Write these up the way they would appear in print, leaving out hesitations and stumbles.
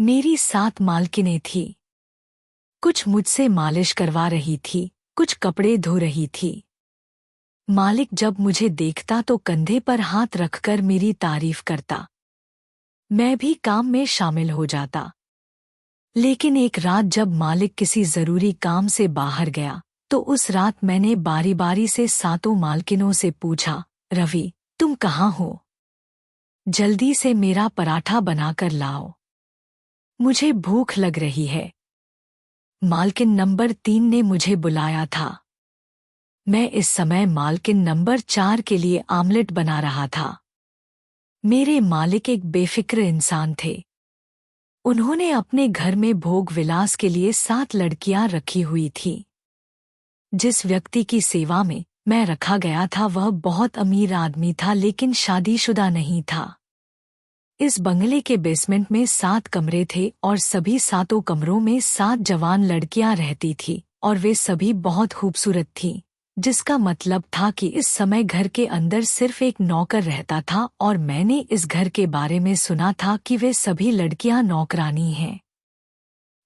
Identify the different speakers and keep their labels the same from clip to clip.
Speaker 1: मेरी 7 मालकिनें थी। कुछ मुझसे मालिश करवा रही थी, कुछ कपड़े धो रही थी। मालिक जब मुझे देखता तो कंधे पर हाथ रखकर मेरी तारीफ करता। मैं भी काम में शामिल हो जाता। लेकिन एक रात जब मालिक किसी जरूरी काम से बाहर गया तो उस रात मैंने बारी बारी से 7 मालकिनों से पूछा, रवि तुम कहाँ हो? जल्दी से मेरा पराठा बनाकर लाओ, मुझे भूख लग रही है। मालकिन नंबर 3 ने मुझे बुलाया था। मैं इस समय मालकिन नंबर 4 के लिए आमलेट बना रहा था। मेरे मालिक एक बेफिक्र इंसान थे। उन्होंने अपने घर में भोग विलास के लिए 7 लड़कियां रखी हुई थीं। जिस व्यक्ति की सेवा में मैं रखा गया था वह बहुत अमीर आदमी था, लेकिन शादीशुदा नहीं था। इस बंगले के बेसमेंट में 7 कमरे थे और सभी 7 कमरों में 7 जवान लड़कियां रहती थीं और वे सभी बहुत खूबसूरत थीं, जिसका मतलब था कि इस समय घर के अंदर सिर्फ एक नौकर रहता था और मैंने इस घर के बारे में सुना था कि वे सभी लड़कियां नौकरानी हैं।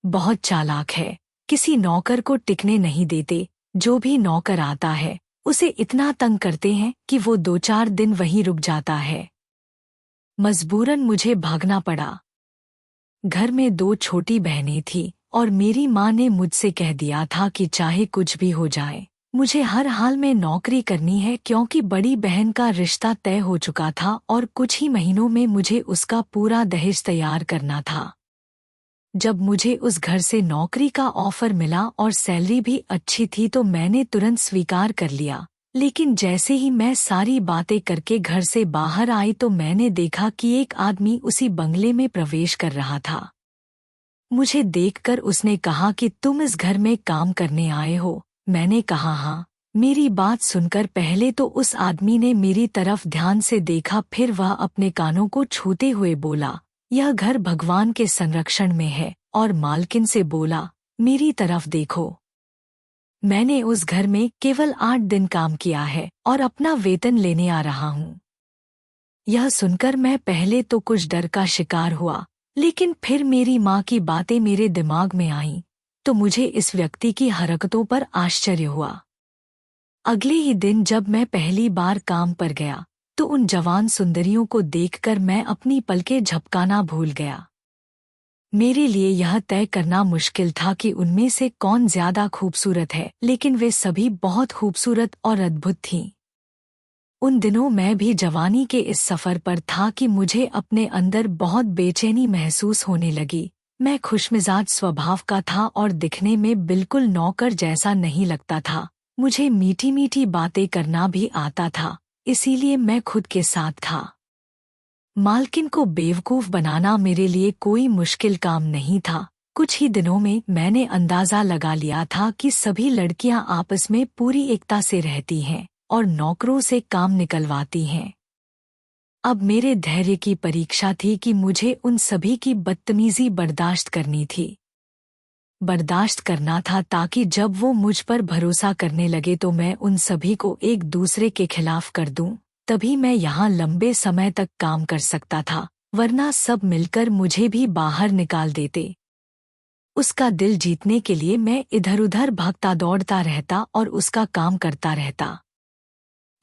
Speaker 1: बहुत चालाक है, किसी नौकर को टिकने नहीं देते। जो भी नौकर आता है उसे इतना तंग करते हैं कि वो 2-4 दिन वहीं रुक जाता है। मजबूरन मुझे भागना पड़ा। घर में 2 छोटी बहनें थीं और मेरी माँ ने मुझसे कह दिया था कि चाहे कुछ भी हो जाए मुझे हर हाल में नौकरी करनी है, क्योंकि बड़ी बहन का रिश्ता तय हो चुका था और कुछ ही महीनों में मुझे उसका पूरा दहेज तैयार करना था। जब मुझे उस घर से नौकरी का ऑफर मिला और सैलरी भी अच्छी थी तो मैंने तुरंत स्वीकार कर लिया। लेकिन जैसे ही मैं सारी बातें करके घर से बाहर आई तो मैंने देखा कि एक आदमी उसी बंगले में प्रवेश कर रहा था। मुझे देखकर उसने कहा कि तुम इस घर में काम करने आए हो? मैंने कहा हाँ। मेरी बात सुनकर पहले तो उस आदमी ने मेरी तरफ ध्यान से देखा, फिर वह अपने कानों को छूते हुए बोला, यह घर भगवान के संरक्षण में है, और मालकिन से बोला, मेरी तरफ देखो। मैंने उस घर में केवल 8 दिन काम किया है और अपना वेतन लेने आ रहा हूँ। यह सुनकर मैं पहले तो कुछ डर का शिकार हुआ, लेकिन फिर मेरी माँ की बातें मेरे दिमाग में आईं, तो मुझे इस व्यक्ति की हरकतों पर आश्चर्य हुआ। अगले ही दिन जब मैं पहली बार काम पर गया तो उन जवान सुंदरियों को देखकर मैं अपनी पलकें झपकाना भूल गया। मेरे लिए यह तय करना मुश्किल था कि उनमें से कौन ज्यादा खूबसूरत है, लेकिन वे सभी बहुत खूबसूरत और अद्भुत थीं। उन दिनों मैं भी जवानी के इस सफर पर था कि मुझे अपने अंदर बहुत बेचैनी महसूस होने लगी। मैं खुशमिजाज स्वभाव का था और दिखने में बिल्कुल नौकर जैसा नहीं लगता था। मुझे मीठी मीठी बातें करना भी आता था, इसीलिए मैं खुद के साथ था। मालकिन को बेवकूफ बनाना मेरे लिए कोई मुश्किल काम नहीं था। कुछ ही दिनों में मैंने अंदाजा लगा लिया था कि सभी लड़कियां आपस में पूरी एकता से रहती हैं और नौकरों से काम निकलवाती हैं। अब मेरे धैर्य की परीक्षा थी कि मुझे उन सभी की बदतमीजी बर्दाश्त करनी थी। बर्दाश्त करना था ताकि जब वो मुझ पर भरोसा करने लगे तो मैं उन सभी को एक दूसरे के खिलाफ कर दूं। तभी मैं यहाँ लंबे समय तक काम कर सकता था, वरना सब मिलकर मुझे भी बाहर निकाल देते। उसका दिल जीतने के लिए मैं इधर-उधर भागता दौड़ता रहता और उसका काम करता रहता।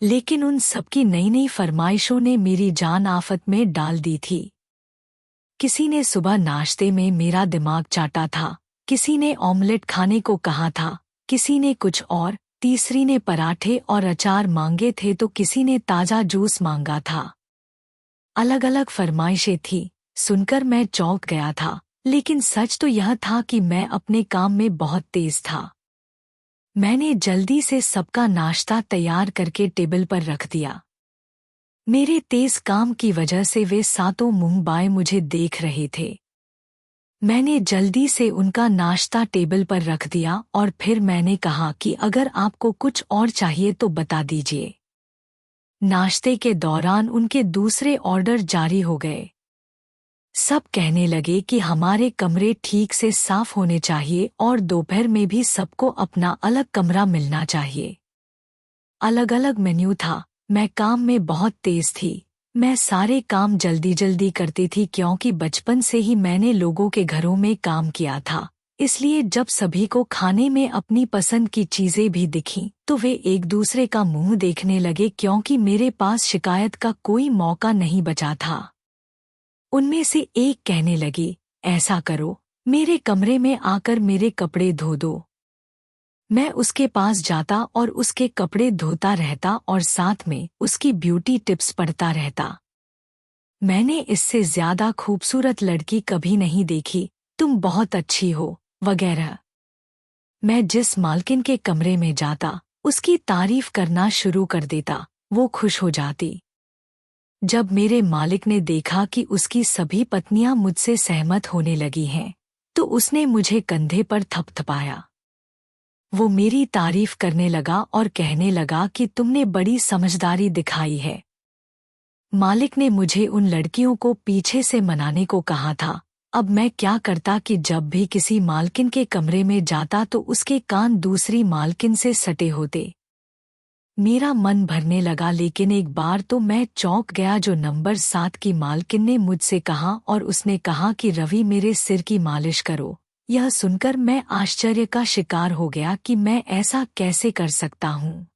Speaker 1: लेकिन उन सबकी नई नई फरमाइशों ने मेरी जान आफत में डाल दी थी। किसी ने सुबह नाश्ते में मेरा दिमाग चाटा था, किसी ने ऑमलेट खाने को कहा था, किसी ने कुछ और, तीसरी ने पराठे और अचार मांगे थे तो किसी ने ताजा जूस मांगा था। अलग अलग फरमाइशें थी। सुनकर मैं चौंक गया था, लेकिन सच तो यह था कि मैं अपने काम में बहुत तेज था। मैंने जल्दी से सबका नाश्ता तैयार करके टेबल पर रख दिया। मेरे तेज काम की वजह से वे 7 मुंह बाएं मुझे देख रहे थे। मैंने जल्दी से उनका नाश्ता टेबल पर रख दिया और फिर मैंने कहा कि अगर आपको कुछ और चाहिए तो बता दीजिए। नाश्ते के दौरान उनके दूसरे ऑर्डर जारी हो गए। सब कहने लगे कि हमारे कमरे ठीक से साफ होने चाहिए और दोपहर में भी सबको अपना अलग कमरा मिलना चाहिए। अलग अलग मेन्यू था। मैं काम में बहुत तेज थी। मैं सारे काम जल्दी जल्दी करती थी क्योंकि बचपन से ही मैंने लोगों के घरों में काम किया था। इसलिए जब सभी को खाने में अपनी पसंद की चीजें भी दिखीं तो वे एक दूसरे का मुंह देखने लगे क्योंकि मेरे पास शिकायत का कोई मौका नहीं बचा था। उनमें से एक कहने लगी, ऐसा करो, मेरे कमरे में आकर मेरे कपड़े धो दो। मैं उसके पास जाता और उसके कपड़े धोता रहता और साथ में उसकी ब्यूटी टिप्स पढ़ता रहता। मैंने इससे ज्यादा खूबसूरत लड़की कभी नहीं देखी, तुम बहुत अच्छी हो, वगैरह। मैं जिस मालकिन के कमरे में जाता उसकी तारीफ करना शुरू कर देता, वो खुश हो जाती। जब मेरे मालिक ने देखा कि उसकी सभी पत्नियां मुझसे सहमत होने लगी हैं, तो उसने मुझे कंधे पर थपथपाया। वो मेरी तारीफ करने लगा और कहने लगा कि तुमने बड़ी समझदारी दिखाई है। मालिक ने मुझे उन लड़कियों को पीछे से मनाने को कहा था। अब मैं क्या करता कि जब भी किसी मालकिन के कमरे में जाता तो उसके कान दूसरी मालकिन से सटे होते। मेरा मन भरने लगा, लेकिन एक बार तो मैं चौंक गया जो नंबर 7 की मालकिन ने मुझसे कहा और उसने कहा कि रवि मेरे सिर की मालिश करो। यह सुनकर मैं आश्चर्य का शिकार हो गया कि मैं ऐसा कैसे कर सकता हूँ।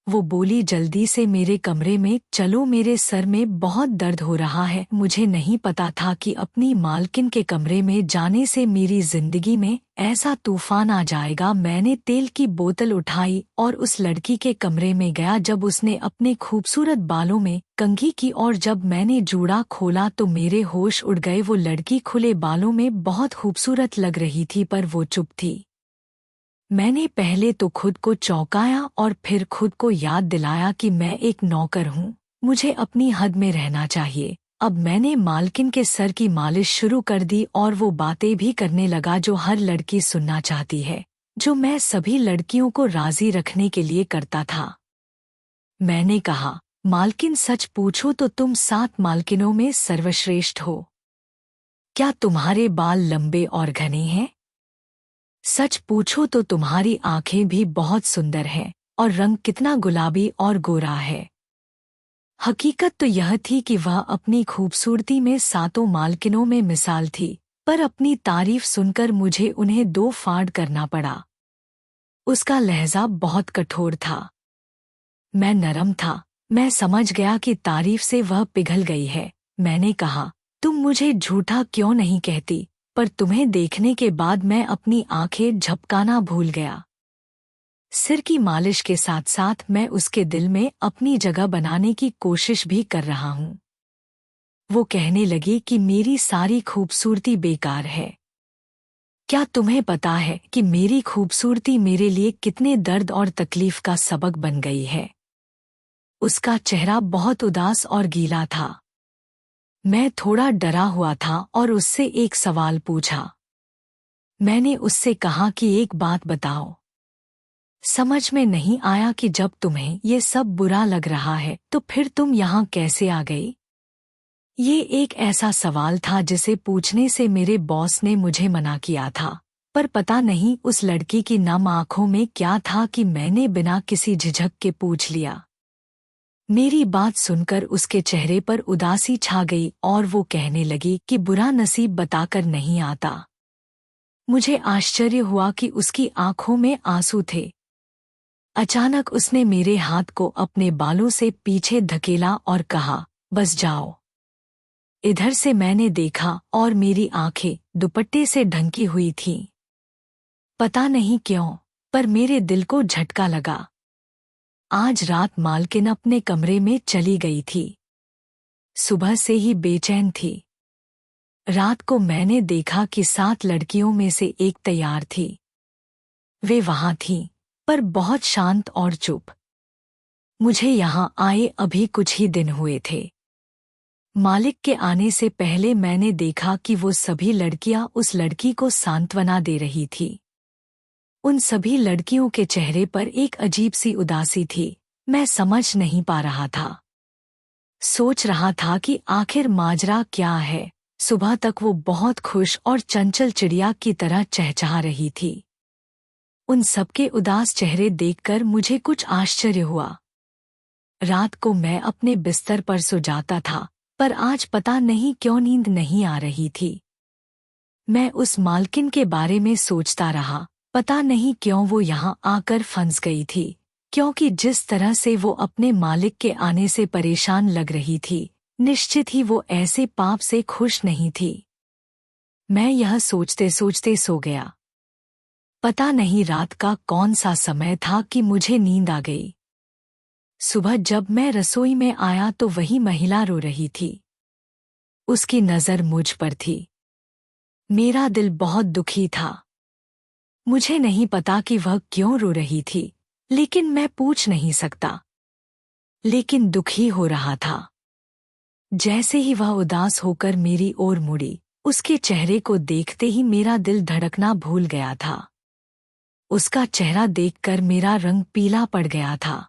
Speaker 1: वो बोली, जल्दी से मेरे कमरे में चलो, मेरे सर में बहुत दर्द हो रहा है। मुझे नहीं पता था कि अपनी मालकिन के कमरे में जाने से मेरी जिंदगी में ऐसा तूफान आ जाएगा। मैंने तेल की बोतल उठाई और उस लड़की के कमरे में गया। जब उसने अपने खूबसूरत बालों में कंघी की और जब मैंने जूड़ा खोला तो मेरे होश उड़ गए। वो लड़की खुले बालों में बहुत खूबसूरत लग रही थी, पर वो चुप थी। मैंने पहले तो खुद को चौंकाया और फिर खुद को याद दिलाया कि मैं एक नौकर हूँ, मुझे अपनी हद में रहना चाहिए। अब मैंने मालकिन के सर की मालिश शुरू कर दी और वो बातें भी करने लगा जो हर लड़की सुनना चाहती है, जो मैं सभी लड़कियों को राजी रखने के लिए करता था। मैंने कहा, मालकिन सच पूछो तो तुम 7 मालकिनों में सर्वश्रेष्ठ हो। क्या तुम्हारे बाल लंबे और घने हैं? सच पूछो तो तुम्हारी आंखें भी बहुत सुंदर हैं और रंग कितना गुलाबी और गोरा है। हकीकत तो यह थी कि वह अपनी खूबसूरती में 7 मालकिनों में मिसाल थी, पर अपनी तारीफ सुनकर मुझे उन्हें 2 फाड़ करना पड़ा। उसका लहजा बहुत कठोर था। मैं नरम था। मैं समझ गया कि तारीफ से वह पिघल गई है। मैंने कहा, तुम मुझे झूठा क्यों नहीं कहती? पर तुम्हें देखने के बाद मैं अपनी आंखें झपकाना भूल गया। सिर की मालिश के साथ साथ मैं उसके दिल में अपनी जगह बनाने की कोशिश भी कर रहा हूँ। वो कहने लगी कि मेरी सारी खूबसूरती बेकार है। क्या तुम्हें पता है कि मेरी खूबसूरती मेरे लिए कितने दर्द और तकलीफ का सबक बन गई है? उसका चेहरा बहुत उदास और गीला था। मैं थोड़ा डरा हुआ था और उससे एक सवाल पूछा। मैंने उससे कहा कि एक बात बताओ। समझ में नहीं आया कि जब तुम्हें ये सब बुरा लग रहा है तो फिर तुम यहाँ कैसे आ गई? ये एक ऐसा सवाल था जिसे पूछने से मेरे बॉस ने मुझे मना किया था, पर पता नहीं उस लड़की की नम आंखों में क्या था कि मैंने बिना किसी झिझक के पूछ लिया। मेरी बात सुनकर उसके चेहरे पर उदासी छा गई और वो कहने लगी कि बुरा नसीब बताकर नहीं आता। मुझे आश्चर्य हुआ कि उसकी आंखों में आंसू थे। अचानक उसने मेरे हाथ को अपने बालों से पीछे धकेला और कहा, बस जाओ। इधर से मैंने देखा और मेरी आंखें दुपट्टे से ढंकी हुई थीं। पता नहीं क्यों, पर मेरे दिल को झटका लगा। आज रात मालकिन अपने कमरे में चली गई थी। सुबह से ही बेचैन थी। रात को मैंने देखा कि 7 लड़कियों में से एक तैयार थी। वे वहां थीं, पर बहुत शांत और चुप। मुझे यहां आए अभी कुछ ही दिन हुए थे। मालिक के आने से पहले मैंने देखा कि वो सभी लड़कियां उस लड़की को सांत्वना दे रही थी। उन सभी लड़कियों के चेहरे पर एक अजीब सी उदासी थी। मैं समझ नहीं पा रहा था। सोच रहा था कि आखिर माजरा क्या है। सुबह तक वो बहुत खुश और चंचल चिड़िया की तरह चहचहा रही थी। उन सबके उदास चेहरे देखकर मुझे कुछ आश्चर्य हुआ। रात को मैं अपने बिस्तर पर सो जाता था, पर आज पता नहीं क्यों नींद नहीं आ रही थी। मैं उस मालकिन के बारे में सोचता रहा, पता नहीं क्यों वो यहाँ आकर फंस गई थी, क्योंकि जिस तरह से वो अपने मालिक के आने से परेशान लग रही थी, निश्चित ही वो ऐसे पाप से खुश नहीं थी। मैं यह सोचते सोचते सो गया। पता नहीं रात का कौन सा समय था कि मुझे नींद आ गई। सुबह जब मैं रसोई में आया तो वही महिला रो रही थी। उसकी नज़र मुझ पर थी। मेरा दिल बहुत दुखी था। मुझे नहीं पता कि वह क्यों रो रही थी, लेकिन मैं पूछ नहीं सकता। लेकिन दुखी हो रहा था। जैसे ही वह उदास होकर मेरी ओर मुड़ी, उसके चेहरे को देखते ही मेरा दिल धड़कना भूल गया था। उसका चेहरा देखकर मेरा रंग पीला पड़ गया था।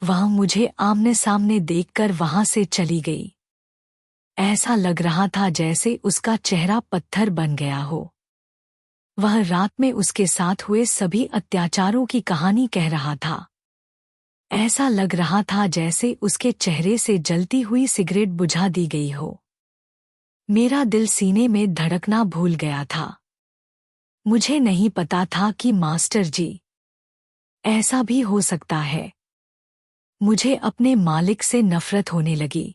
Speaker 1: वह मुझे आमने सामने देखकर वहां से चली गई। ऐसा लग रहा था जैसे उसका चेहरा पत्थर बन गया हो। वह रात में उसके साथ हुए सभी अत्याचारों की कहानी कह रहा था। ऐसा लग रहा था जैसे उसके चेहरे से जलती हुई सिगरेट बुझा दी गई हो। मेरा दिल सीने में धड़कना भूल गया था। मुझे नहीं पता था कि मास्टर जी, ऐसा भी हो सकता है। मुझे अपने मालिक से नफरत होने लगी।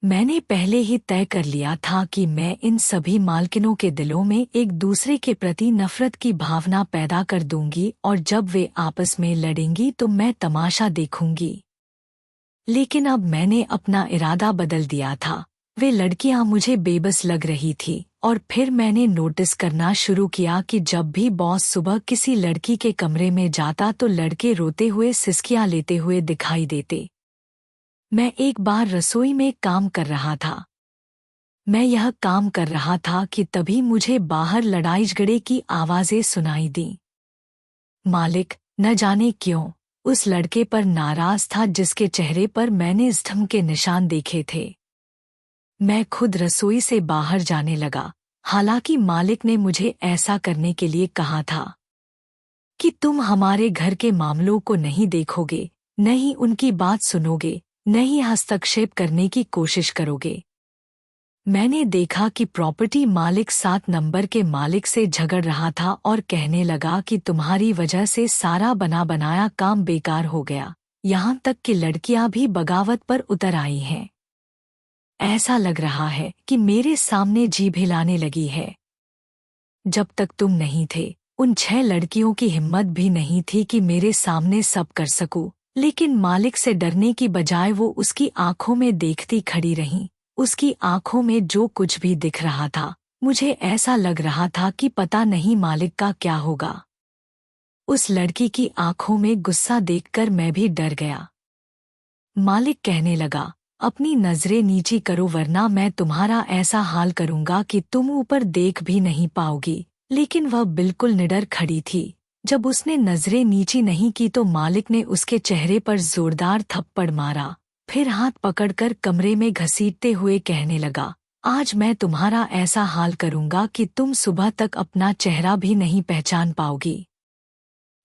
Speaker 1: मैंने पहले ही तय कर लिया था कि मैं इन सभी मालकिनों के दिलों में एक दूसरे के प्रति नफरत की भावना पैदा कर दूंगी और जब वे आपस में लड़ेंगी तो मैं तमाशा देखूंगी। लेकिन अब मैंने अपना इरादा बदल दिया था। वे लड़कियां मुझे बेबस लग रही थी और फिर मैंने नोटिस करना शुरू किया कि जब भी बॉस सुबह किसी लड़की के कमरे में जाता तो लड़के रोते हुए सिसकियां लेते हुए दिखाई देते। मैं एक बार रसोई में काम कर रहा था। मैं यह काम कर रहा था कि तभी मुझे बाहर लड़ाई झगड़े की आवाजें सुनाई दी। मालिक न जाने क्यों उस लड़के पर नाराज था जिसके चेहरे पर मैंने धमकी के निशान देखे थे। मैं खुद रसोई से बाहर जाने लगा, हालांकि मालिक ने मुझे ऐसा करने के लिए कहा था कि तुम हमारे घर के मामलों को नहीं देखोगे, न ही उनकी बात सुनोगे, न ही हस्तक्षेप करने की कोशिश करोगे। मैंने देखा कि प्रॉपर्टी मालिक 7 नंबर के मालिक से झगड़ रहा था और कहने लगा कि तुम्हारी वजह से सारा बना बनाया काम बेकार हो गया, यहाँ तक कि लड़कियां भी बगावत पर उतर आई हैं। ऐसा लग रहा है कि मेरे सामने जीभ हिलाने लगी है। जब तक तुम नहीं थे, उन 6 लड़कियों की हिम्मत भी नहीं थी कि मेरे सामने सब कर सकूं, लेकिन मालिक से डरने की बजाय वो उसकी आंखों में देखती खड़ी रहीं। उसकी आंखों में जो कुछ भी दिख रहा था, मुझे ऐसा लग रहा था कि पता नहीं मालिक का क्या होगा। उस लड़की की आंखों में गुस्सा देखकर मैं भी डर गया। मालिक कहने लगा, अपनी नजरें नीची करो वरना मैं तुम्हारा ऐसा हाल करूंगा कि तुम ऊपर देख भी नहीं पाओगी। लेकिन वह बिल्कुल निडर खड़ी थी। जब उसने नजरें नीची नहीं की तो मालिक ने उसके चेहरे पर जोरदार थप्पड़ मारा, फिर हाथ पकड़कर कमरे में घसीटते हुए कहने लगा, आज मैं तुम्हारा ऐसा हाल करूंगा कि तुम सुबह तक अपना चेहरा भी नहीं पहचान पाओगी।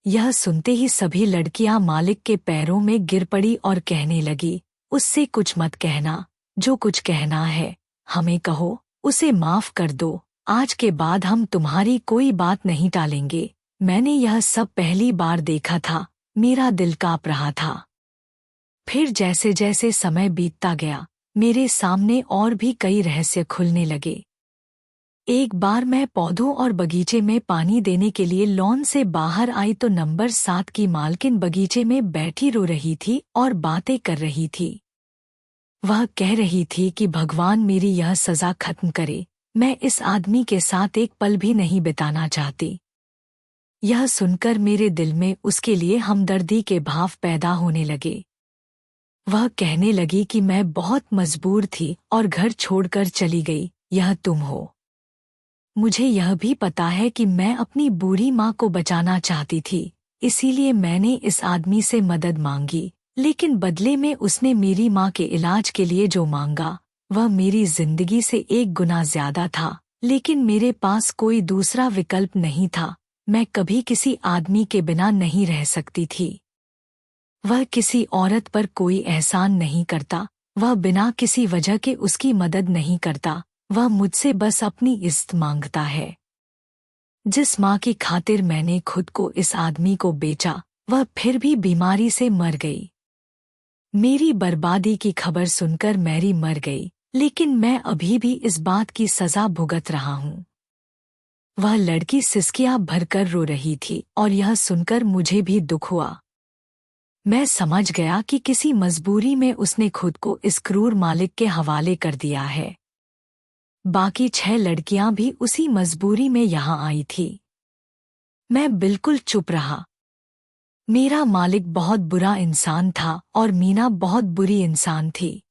Speaker 1: यह सुनते ही सभी लड़कियां मालिक के पैरों में गिर पड़ी और कहने लगी, उससे कुछ मत कहना, जो कुछ कहना है हमें कहो, उसे माफ कर दो, आज के बाद हम तुम्हारी कोई बात नहीं टालेंगे। मैंने यह सब पहली बार देखा था, मेरा दिल कांप रहा था। फिर जैसे जैसे समय बीतता गया, मेरे सामने और भी कई रहस्य खुलने लगे। एक बार मैं पौधों और बगीचे में पानी देने के लिए लॉन से बाहर आई तो नंबर 7 की मालकिन बगीचे में बैठी रो रही थी और बातें कर रही थी। वह कह रही थी कि भगवान मेरी यह सजा खत्म करे, मैं इस आदमी के साथ एक पल भी नहीं बिताना चाहती। यह सुनकर मेरे दिल में उसके लिए हमदर्दी के भाव पैदा होने लगे। वह कहने लगी कि मैं बहुत मजबूर थी और घर छोड़कर चली गई, यह तुम हो। मुझे यह भी पता है कि मैं अपनी बूढ़ी माँ को बचाना चाहती थी, इसीलिए मैंने इस आदमी से मदद मांगी, लेकिन बदले में उसने मेरी माँ के इलाज के लिए जो मांगा वह मेरी जिंदगी से 1 गुना ज्यादा था। लेकिन मेरे पास कोई दूसरा विकल्प नहीं था, मैं कभी किसी आदमी के बिना नहीं रह सकती थी। वह किसी औरत पर कोई एहसान नहीं करता, वह बिना किसी वजह के उसकी मदद नहीं करता, वह मुझसे बस अपनी इज्जत मांगता है। जिस माँ की खातिर मैंने खुद को इस आदमी को बेचा, वह फिर भी बीमारी से मर गई। मेरी बर्बादी की खबर सुनकर मैरी मर गई, लेकिन मैं अभी भी इस बात की सजा भुगत रहा हूँ। वह लड़की सिसकियां भरकर रो रही थी और यह सुनकर मुझे भी दुख हुआ। मैं समझ गया कि किसी मजबूरी में उसने खुद को इस क्रूर मालिक के हवाले कर दिया है। बाकी 6 लड़कियां भी उसी मजबूरी में यहाँ आई थी। मैं बिल्कुल चुप रहा। मेरा मालिक बहुत बुरा इंसान था और मीना बहुत बुरी इंसान थी।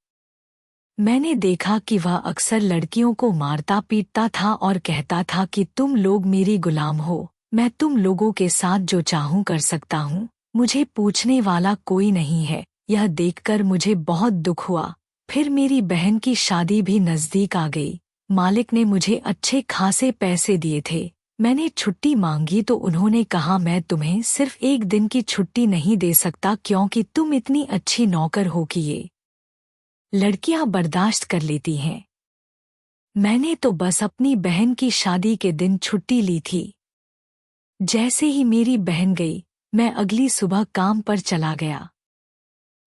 Speaker 1: मैंने देखा कि वह अक्सर लड़कियों को मारता पीटता था और कहता था कि तुम लोग मेरी गुलाम हो, मैं तुम लोगों के साथ जो चाहूं कर सकता हूं, मुझे पूछने वाला कोई नहीं है। यह देखकर मुझे बहुत दुख हुआ। फिर मेरी बहन की शादी भी नजदीक आ गई। मालिक ने मुझे अच्छे खासे पैसे दिए थे। मैंने छुट्टी मांगी तो उन्होंने कहा मैं तुम्हें सिर्फ 1 दिन की छुट्टी नहीं दे सकता क्योंकि तुम इतनी अच्छी नौकर हो कि ये लड़कियां बर्दाश्त कर लेती हैं। मैंने तो बस अपनी बहन की शादी के दिन छुट्टी ली थी। जैसे ही मेरी बहन गई, मैं अगली सुबह काम पर चला गया।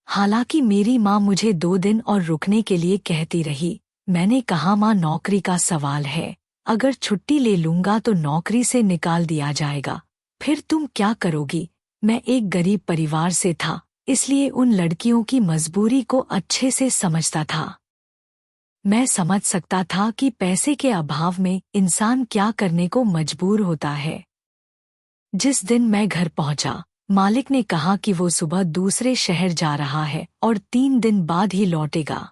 Speaker 1: हालांकि मेरी माँ मुझे 2 दिन और रुकने के लिए कहती रही। मैंने कहा माँ नौकरी का सवाल है, अगर छुट्टी ले लूंगा तो नौकरी से निकाल दिया जाएगा, फिर तुम क्या करोगी। मैं एक गरीब परिवार से था, इसलिए उन लड़कियों की मजबूरी को अच्छे से समझता था। मैं समझ सकता था कि पैसे के अभाव में इंसान क्या करने को मजबूर होता है। जिस दिन मैं घर पहुंचा, मालिक ने कहा कि वो सुबह दूसरे शहर जा रहा है और 3 दिन बाद ही लौटेगा।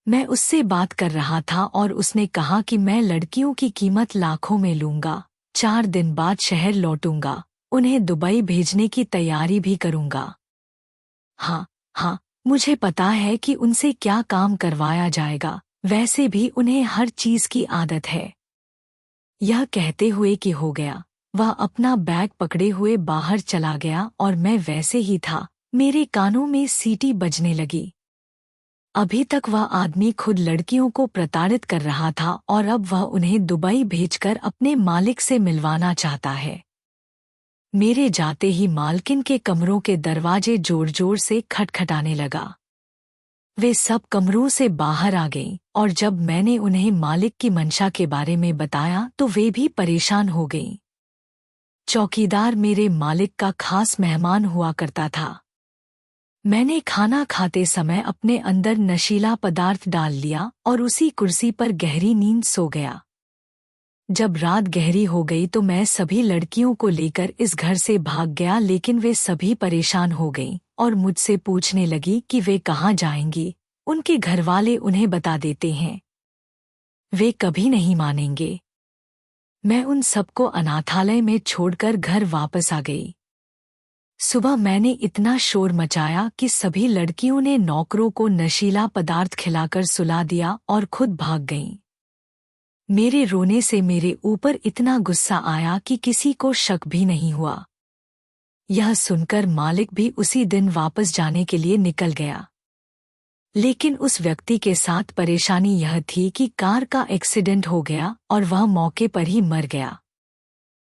Speaker 1: मैं उससे बात कर रहा था और उसने कहा कि मैं लड़कियों की कीमत लाखों में लूंगा, 4 दिन बाद शहर लौटूंगा, उन्हें दुबई भेजने की तैयारी भी करूंगा। हाँ, मुझे पता है कि उनसे क्या काम करवाया जाएगा, वैसे भी उन्हें हर चीज की आदत है। यह कहते हुए कि हो गया, वह अपना बैग पकड़े हुए बाहर चला गया और मैं वैसे ही था। मेरे कानों में सीटी बजने लगी। अभी तक वह आदमी खुद लड़कियों को प्रताड़ित कर रहा था और अब वह उन्हें दुबई भेजकर अपने मालिक से मिलवाना चाहता है। मेरे जाते ही मालकिन के कमरों के दरवाजे जोर जोर से खटखटाने लगा। वे सब कमरों से बाहर आ गईं और जब मैंने उन्हें मालिक की मंशा के बारे में बताया तो वे भी परेशान हो गईं। चौकीदार मेरे मालिक का खास मेहमान हुआ करता था। मैंने खाना खाते समय अपने अंदर नशीला पदार्थ डाल लिया और उसी कुर्सी पर गहरी नींद सो गया। जब रात गहरी हो गई तो मैं सभी लड़कियों को लेकर इस घर से भाग गया, लेकिन वे सभी परेशान हो गईं और मुझसे पूछने लगी कि वे कहाँ जाएंगी। उनके घरवाले उन्हें बता देते हैं। वे कभी नहीं मानेंगे। मैं उन सबको अनाथालय में छोड़कर घर वापस आ गई। सुबह मैंने इतना शोर मचाया कि सभी लड़कियों ने नौकरों को नशीला पदार्थ खिलाकर सुला दिया और खुद भाग गईं। मेरे रोने से मेरे ऊपर इतना गुस्सा आया कि किसी को शक भी नहीं हुआ। यह सुनकर मालिक भी उसी दिन वापस जाने के लिए निकल गया। लेकिन उस व्यक्ति के साथ परेशानी यह थी कि कार का एक्सीडेंट हो गया और वह मौके पर ही मर गया।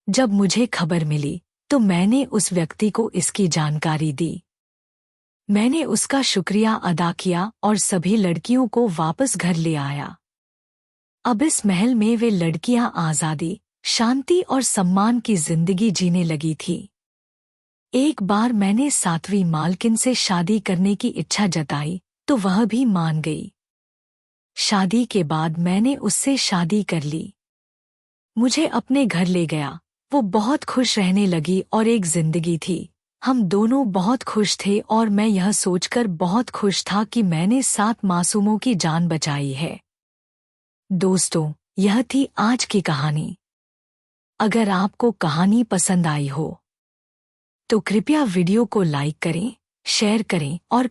Speaker 1: जब मुझे खबर मिली तो मैंने उस व्यक्ति को इसकी जानकारी दी। मैंने उसका शुक्रिया अदा किया और सभी लड़कियों को वापस घर ले आया। अब इस महल में वे लड़कियां आज़ादी, शांति और सम्मान की जिंदगी जीने लगी थी। एक बार मैंने 7वीं मालकिन से शादी करने की इच्छा जताई तो वह भी मान गई। शादी के बाद मैंने उससे शादी कर ली। मुझे अपने घर ले गया। वो बहुत खुश रहने लगी और एक जिंदगी थी। हम दोनों बहुत खुश थे और मैं यह सोचकर बहुत खुश था कि मैंने 7 मासूमों की जान बचाई है। दोस्तों, यह थी आज की कहानी। अगर आपको कहानी पसंद आई हो तो कृपया वीडियो को लाइक करें, शेयर करें और